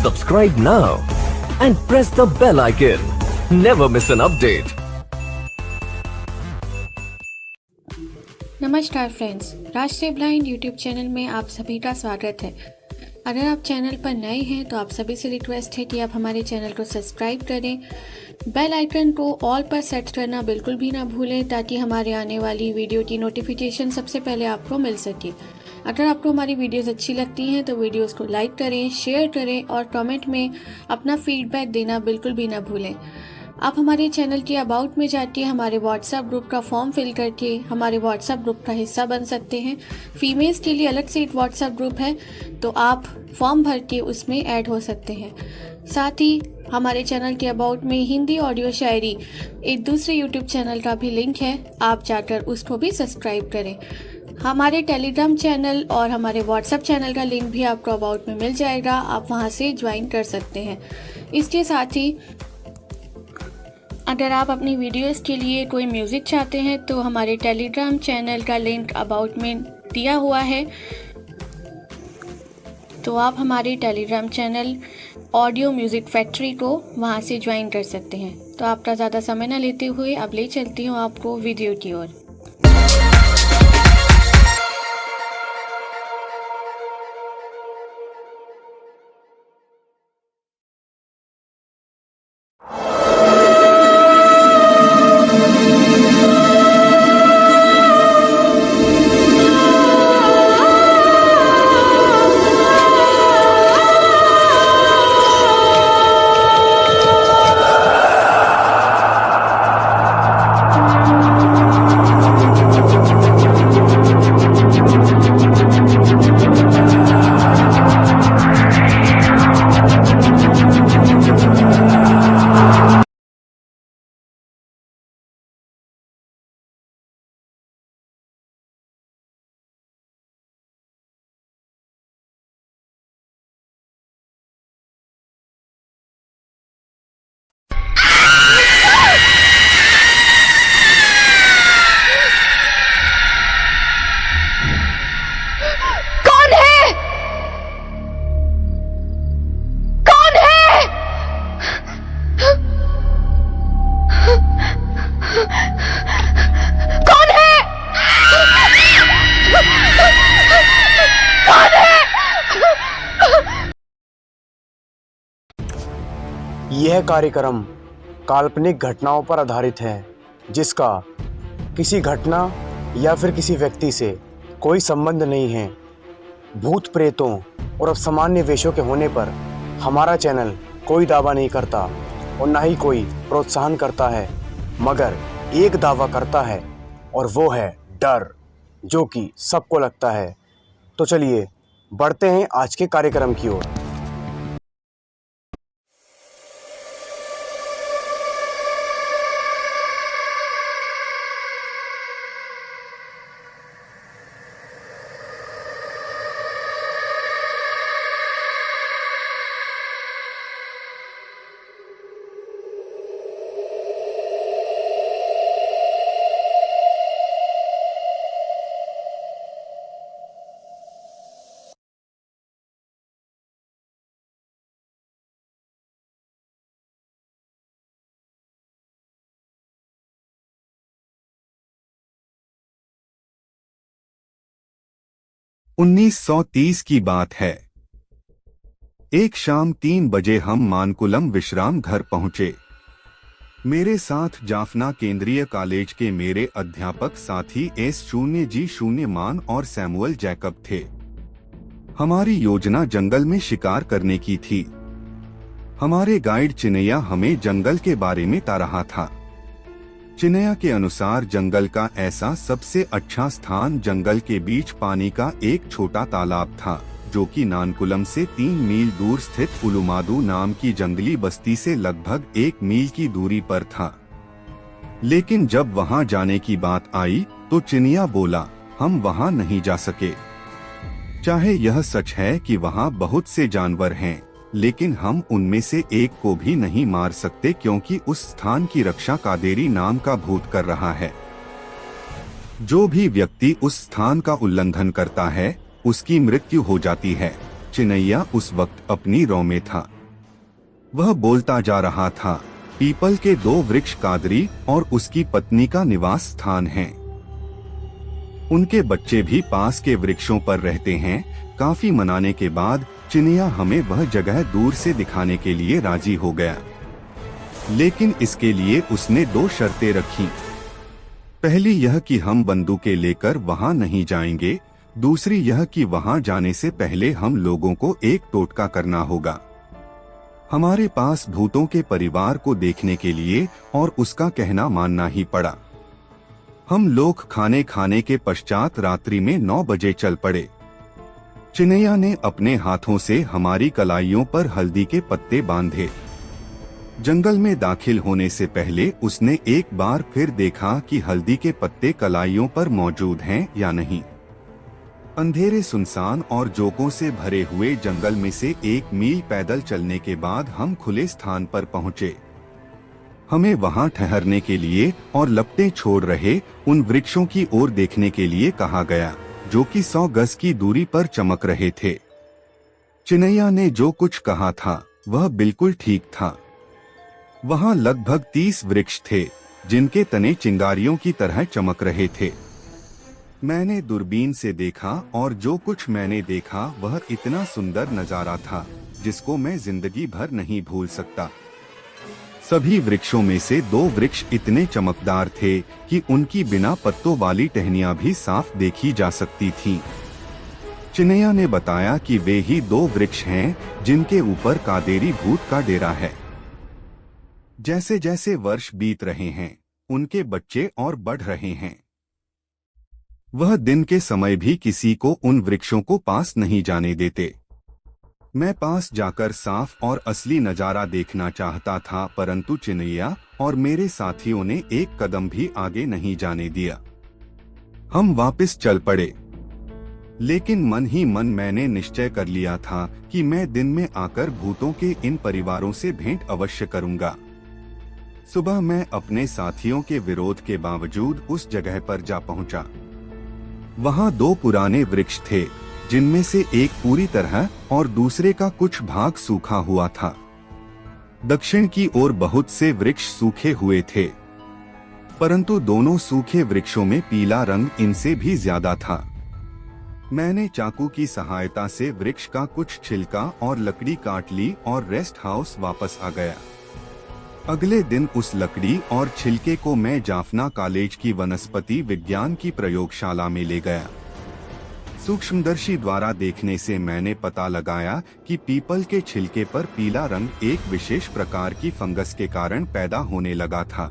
Subscribe now and press the bell icon. Never miss an update. नमस्कार friends, राष्ट्रीय blind YouTube channel में आप सभी का स्वागत है। अगर आप चैनल पर नए हैं तो आप सभी से रिक्वेस्ट है कि आप हमारे चैनल को सब्सक्राइब करें, बेल आइकन को ऑल पर सेट करना बिल्कुल भी ना भूलें ताकि हमारे आने वाली वीडियो की नोटिफिकेशन सबसे पहले आपको मिल सके। अगर आपको हमारी वीडियोस अच्छी लगती हैं तो वीडियोस को लाइक करें, शेयर करें और कमेंट में अपना फीडबैक देना बिल्कुल भी ना भूलें। आप हमारे चैनल के अबाउट में जाके हमारे व्हाट्सएप ग्रुप का फॉर्म फिल करके हमारे व्हाट्सएप ग्रुप का हिस्सा बन सकते हैं। फीमेल्स के लिए अलग से एक व्हाट्सएप ग्रुप है, तो आप फॉर्म भर के उसमें ऐड हो सकते हैं। साथ ही हमारे चैनल के अबाउट में हिंदी ऑडियो शायरी एक दूसरे यूट्यूब चैनल का भी लिंक है, आप जाकर उसको भी सब्सक्राइब करें। हमारे टेलीग्राम चैनल और हमारे व्हाट्सएप चैनल का लिंक भी आपको अबाउट में मिल जाएगा, आप वहां से ज्वाइन कर सकते हैं। इसके साथ ही अगर आप अपनी वीडियोस के लिए कोई म्यूज़िक चाहते हैं तो हमारे टेलीग्राम चैनल का लिंक अबाउट में दिया हुआ है, तो आप हमारे Telegram channel audio music factory को वहां से ज्वाइन कर सकते हैं। तो आपका ज़्यादा समय न लेते हुए अब ले चलती हूँ आपको वीडियो की ओर। यह कार्यक्रम काल्पनिक घटनाओं पर आधारित है, जिसका किसी घटना या फिर किसी व्यक्ति से कोई संबंध नहीं है। भूत प्रेतों और असामान्य वेशों के होने पर हमारा चैनल कोई दावा नहीं करता और ना ही कोई प्रोत्साहन करता है, मगर एक दावा करता है और वो है डर, जो कि सबको लगता है। तो चलिए बढ़ते हैं आज के कार्यक्रम की ओर। उन्नीस 1930 की बात है। एक शाम 3 बजे हम मानकुलम विश्राम घर पहुंचे। मेरे साथ जाफना केंद्रीय कॉलेज के मेरे अध्यापक साथी S0G0 मान और सैमुअल जैकब थे। हमारी योजना जंगल में शिकार करने की थी। हमारे गाइड चिनैया हमें जंगल के बारे में बता रहा था। चिनैया के अनुसार जंगल का ऐसा सबसे अच्छा स्थान जंगल के बीच पानी का एक छोटा तालाब था, जो कि नानकुलम से 3 मील दूर स्थित उलुमादू नाम की जंगली बस्ती से लगभग 1 मील की दूरी पर था। लेकिन जब वहां जाने की बात आई तो चिनैया बोला, हम वहां नहीं जा सके। चाहे यह सच है कि वहां बहुत से जानवर हैं, लेकिन हम उनमें से एक को भी नहीं मार सकते क्योंकि उस स्थान की रक्षा कादेरी नाम का भूत कर रहा है। जो भी व्यक्ति उस स्थान का उल्लंघन करता है उसकी मृत्यु हो जाती है। चिनैया उस वक्त अपनी रौ में था। वह बोलता जा रहा था, पीपल के 2 वृक्ष कादरी और उसकी पत्नी का निवास स्थान है। उनके बच्चे भी पास के वृक्षों पर रहते हैं। काफी मनाने के बाद चिनैया हमें वह जगह दूर से दिखाने के लिए राजी हो गया, लेकिन इसके लिए उसने 2 शर्तें रखी। पहली यह कि हम बंदूकें लेकर वहां नहीं जाएंगे, दूसरी यह कि वहां जाने से पहले हम लोगों को एक टोटका करना होगा। हमारे पास भूतों के परिवार को देखने के लिए और उसका कहना मानना ही पड़ा। हम लोग खाने के पश्चात रात्रि में 9 बजे चल पड़े। चिनैया ने अपने हाथों से हमारी कलाइयों पर हल्दी के पत्ते बांधे। जंगल में दाखिल होने से पहले उसने एक बार फिर देखा कि हल्दी के पत्ते कलाइयों पर मौजूद हैं या नहीं। अंधेरे, सुनसान और जोकों से भरे हुए जंगल में से 1 मील पैदल चलने के बाद हम खुले स्थान पर पहुंचे। हमें वहां ठहरने के लिए और लपटें छोड़ रहे उन वृक्षों की ओर देखने के लिए कहा गया, जो कि 100 गज की दूरी पर चमक रहे थे। चिनैया ने जो कुछ कहा था वह बिल्कुल ठीक था। वहां लगभग 30 वृक्ष थे, जिनके तने चिंगारियों की तरह चमक रहे थे। मैंने दूरबीन से देखा और जो कुछ मैंने देखा वह इतना सुंदर नजारा था जिसको मैं जिंदगी भर नहीं भूल सकता। सभी वृक्षों में से 2 वृक्ष इतने चमकदार थे कि उनकी बिना पत्तों वाली टहनियां भी साफ देखी जा सकती थीं। चिनैया ने बताया कि वे ही 2 वृक्ष हैं जिनके ऊपर कादेरी भूत का डेरा है। जैसे जैसे वर्ष बीत रहे हैं, उनके बच्चे और बढ़ रहे हैं। वह दिन के समय भी किसी को उन वृक्षों को पास नहीं जाने देते। मैं पास जाकर साफ और असली नजारा देखना चाहता था, परंतु चिनैया और मेरे साथियों ने एक कदम भी आगे नहीं जाने दिया। हम वापस चल पड़े, लेकिन मन ही मन मैंने निश्चय कर लिया था कि मैं दिन में आकर भूतों के इन परिवारों से भेंट अवश्य करूंगा। सुबह मैं अपने साथियों के विरोध के बावजूद उस जगह पर जा पहुंचा। वहां 2 पुराने वृक्ष थे, जिनमें से एक पूरी तरह और दूसरे का कुछ भाग सूखा हुआ था। दक्षिण की ओर बहुत से वृक्ष सूखे हुए थे, परंतु दोनों सूखे वृक्षों में पीला रंग इनसे भी ज्यादा था। मैंने चाकू की सहायता से वृक्ष का कुछ छिलका और लकड़ी काट ली और रेस्ट हाउस वापस आ गया। अगले दिन उस लकड़ी और छिलके को मैं जाफना कॉलेज की वनस्पति विज्ञान की प्रयोगशाला में ले गया। सूक्ष्मदर्शी द्वारा देखने से मैंने पता लगाया कि पीपल के छिलके पर पीला रंग एक विशेष प्रकार की फंगस के कारण पैदा होने लगा था।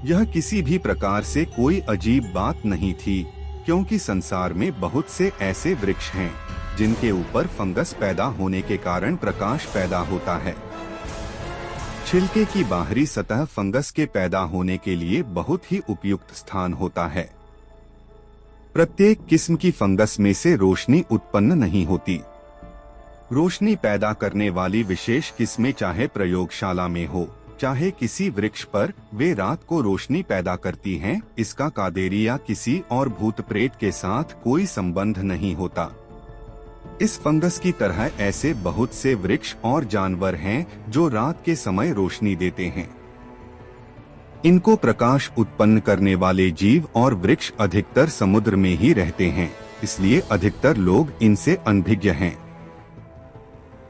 यह किसी भी प्रकार से कोई अजीब बात नहीं थी, क्योंकि संसार में बहुत से ऐसे वृक्ष हैं जिनके ऊपर फंगस पैदा होने के कारण प्रकाश पैदा होता है। छिलके की बाहरी सतह फंगस के पैदा होने के लिए बहुत ही उपयुक्त स्थान होता है। प्रत्येक किस्म की फंगस में से रोशनी उत्पन्न नहीं होती। रोशनी पैदा करने वाली विशेष किस्में चाहे प्रयोगशाला में हो, चाहे किसी वृक्ष पर, वे रात को रोशनी पैदा करती हैं। इसका कादेरी या किसी और भूत प्रेत के साथ कोई संबंध नहीं होता। इस फंगस की तरह ऐसे बहुत से वृक्ष और जानवर हैं जो रात के समय रोशनी देते हैं। इनको प्रकाश उत्पन्न करने वाले जीव और वृक्ष अधिकतर समुद्र में ही रहते हैं, इसलिए अधिकतर लोग इनसे अनभिज्ञ हैं।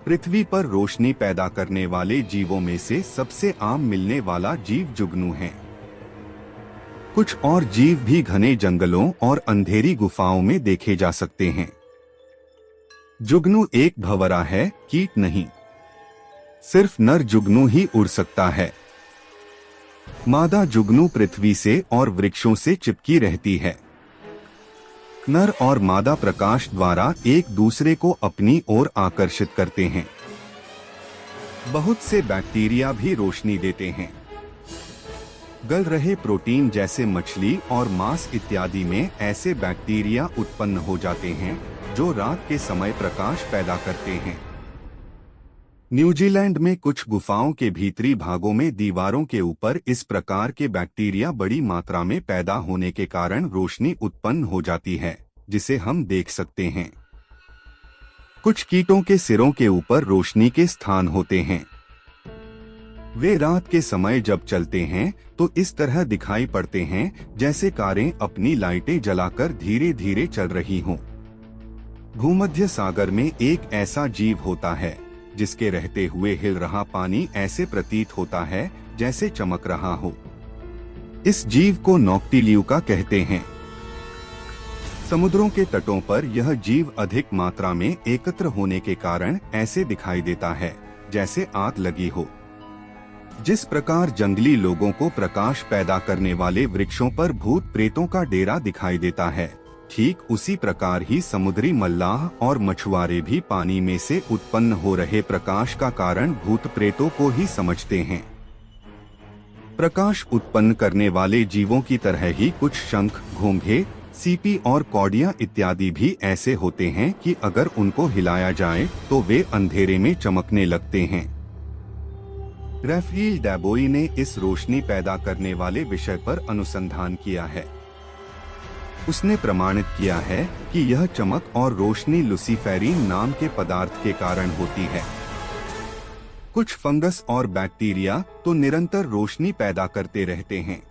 पृथ्वी पर रोशनी पैदा करने वाले जीवों में से सबसे आम मिलने वाला जीव जुगनू है। कुछ और जीव भी घने जंगलों और अंधेरी गुफाओं में देखे जा सकते हैं। जुगनू एक भंवरा है, कीट नहीं। सिर्फ नर जुगनू ही उड़ सकता है। मादा जुगनू पृथ्वी से और वृक्षों से चिपकी रहती है। नर और मादा प्रकाश द्वारा एक दूसरे को अपनी ओर आकर्षित करते हैं। बहुत से बैक्टीरिया भी रोशनी देते हैं। गल रहे प्रोटीन जैसे मछली और मांस इत्यादि में ऐसे बैक्टीरिया उत्पन्न हो जाते हैं जो रात के समय प्रकाश पैदा करते हैं। न्यूजीलैंड में कुछ गुफाओं के भीतरी भागों में दीवारों के ऊपर इस प्रकार के बैक्टीरिया बड़ी मात्रा में पैदा होने के कारण रोशनी उत्पन्न हो जाती है, जिसे हम देख सकते हैं। कुछ कीटों के सिरों के ऊपर रोशनी के स्थान होते हैं। वे रात के समय जब चलते हैं तो इस तरह दिखाई पड़ते हैं जैसे कारें अपनी लाइटें जलाकर धीरे धीरे चल रही हों। भूमध्य सागर में एक ऐसा जीव होता है जिसके रहते हुए हिल रहा पानी ऐसे प्रतीत होता है जैसे चमक रहा हो। इस जीव को नॉक्टिल्यूका कहते हैं। समुद्रों के तटों पर यह जीव अधिक मात्रा में एकत्र होने के कारण ऐसे दिखाई देता है जैसे आग लगी हो। जिस प्रकार जंगली लोगों को प्रकाश पैदा करने वाले वृक्षों पर भूत प्रेतों का डेरा दिखाई देता है, ठीक उसी प्रकार ही समुद्री मल्लाह और मछुआरे भी पानी में से उत्पन्न हो रहे प्रकाश का कारण भूत प्रेतों को ही समझते हैं। प्रकाश उत्पन्न करने वाले जीवों की तरह ही कुछ शंख, घोंघे, सीपी और कौड़ियां इत्यादि भी ऐसे होते हैं कि अगर उनको हिलाया जाए तो वे अंधेरे में चमकने लगते हैं। रैफेल डैबोई ने इस रोशनी पैदा करने वाले विषय पर अनुसंधान किया है। उसने प्रमाणित किया है कि यह चमक और रोशनी लुसीफेरिन नाम के पदार्थ के कारण होती है। कुछ फंगस और बैक्टीरिया तो निरंतर रोशनी पैदा करते रहते हैं,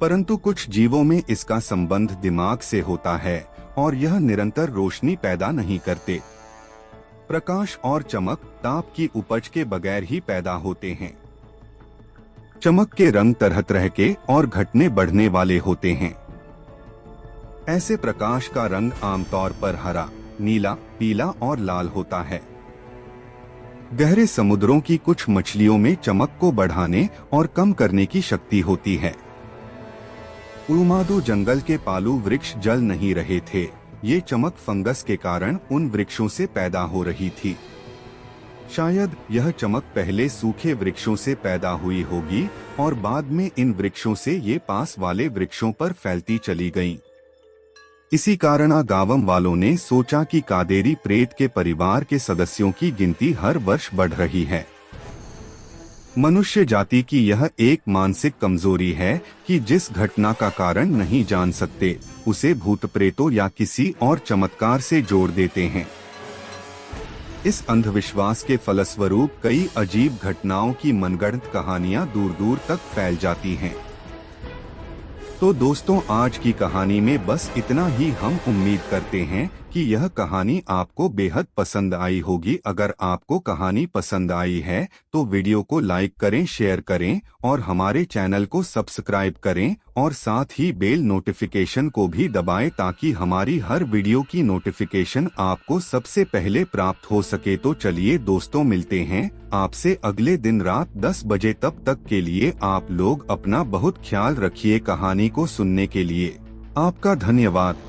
परंतु कुछ जीवों में इसका संबंध दिमाग से होता है और यह निरंतर रोशनी पैदा नहीं करते। प्रकाश और चमक ताप की उपज के बगैर ही पैदा होते हैं। चमक के रंग तरह तरह के और घटने बढ़ने वाले होते हैं। ऐसे प्रकाश का रंग आमतौर पर हरा, नीला, पीला और लाल होता है। गहरे समुद्रों की कुछ मछलियों में चमक को बढ़ाने और कम करने की शक्ति होती है। उरुमादू जंगल के पालू वृक्ष जल नहीं रहे थे, ये चमक फंगस के कारण उन वृक्षों से पैदा हो रही थी। शायद यह चमक पहले सूखे वृक्षों से पैदा हुई होगी और बाद में इन वृक्षों से ये पास वाले वृक्षों पर फैलती चली गईं। इसी कारण गांव वालों ने सोचा कि कादेरी प्रेत के परिवार के सदस्यों की गिनती हर वर्ष बढ़ रही है। मनुष्य जाति की यह एक मानसिक कमजोरी है कि जिस घटना का कारण नहीं जान सकते उसे भूत प्रेतों या किसी और चमत्कार से जोड़ देते हैं। इस अंधविश्वास के फलस्वरूप कई अजीब घटनाओं की मनगढ़ंत कहानियां दूर दूर तक फैल जाती हैं। तो दोस्तों, आज की कहानी में बस इतना ही। हम उम्मीद करते हैं कि यह कहानी आपको बेहद पसंद आई होगी। अगर आपको कहानी पसंद आई है तो वीडियो को लाइक करें, शेयर करें और हमारे चैनल को सब्सक्राइब करें और साथ ही बेल नोटिफिकेशन को भी दबाएं ताकि हमारी हर वीडियो की नोटिफिकेशन आपको सबसे पहले प्राप्त हो सके। तो चलिए दोस्तों, मिलते हैं आपसे अगले दिन रात 10 बजे। तब तक के लिए आप लोग अपना बहुत ख्याल रखिए। कहानी को सुनने के लिए आपका धन्यवाद।